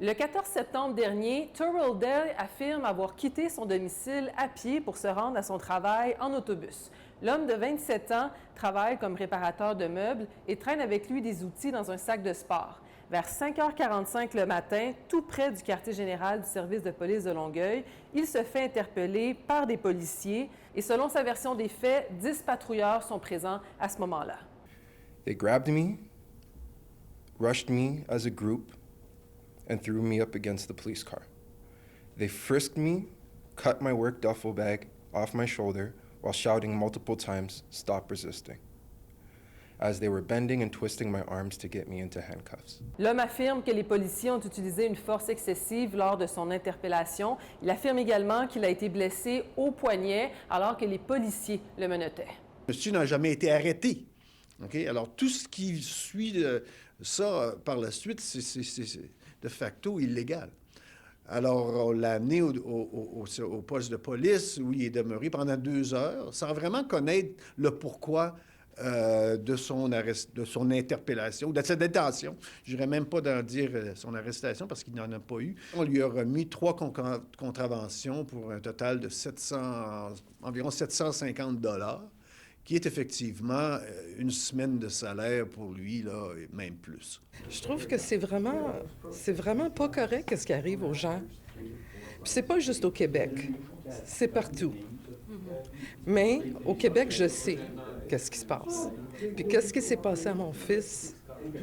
Le 14 septembre dernier, Turrell Day affirme avoir quitté son domicile à pied pour se rendre à son travail en autobus. L'homme de 27 ans travaille comme réparateur de meubles et traîne avec lui des outils dans un sac de sport. Vers 5h45 le matin, tout près du quartier général du service de police de Longueuil, il se fait interpeller par des policiers et selon sa version des faits, 10 patrouilleurs sont présents à ce moment-là. They grabbed me, rushed me as a group, and threw me up against the police car. They frisked me, cut my work duffel bag off my shoulder while shouting multiple times, "Stop resisting," as they were bending and twisting my arms to get me into handcuffs. L'homme affirme que les policiers ont utilisé une force excessive lors de son interpellation. Il affirme également qu'il a été blessé au poignet alors que les policiers le menottaient. Le monsieur n'a jamais été arrêté. Okay? Alors, tout ce qui suit ça par la suite, c'est de facto illégal. Alors, on l'a amené au poste de police où il est demeuré pendant 2 heures sans vraiment connaître le pourquoi de son interpellation, de sa détention. Je n'irais même pas d'en dire son arrestation parce qu'il n'en a pas eu. On lui a remis 3 contraventions pour un total de environ 750 $, qui est effectivement une semaine de salaire pour lui, là, et même plus. Je trouve que c'est vraiment pas correct ce qui arrive aux gens. Puis c'est pas juste au Québec, c'est partout. Mais au Québec, je sais qu'est-ce qui se passe. Puis qu'est-ce qui s'est passé à mon fils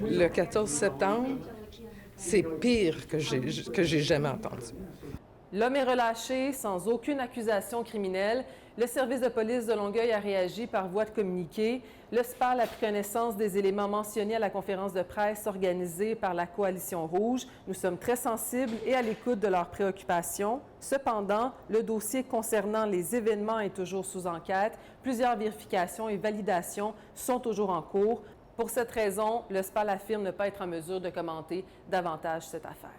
le 14 septembre, c'est pire que j'ai jamais entendu. L'homme est relâché sans aucune accusation criminelle. Le service de police de Longueuil a réagi par voie de communiqué. Le SPAL a pris connaissance des éléments mentionnés à la conférence de presse organisée par la Coalition Rouge. Nous sommes très sensibles et à l'écoute de leurs préoccupations. Cependant, le dossier concernant les événements est toujours sous enquête. Plusieurs vérifications et validations sont toujours en cours. Pour cette raison, le SPAL affirme ne pas être en mesure de commenter davantage cette affaire.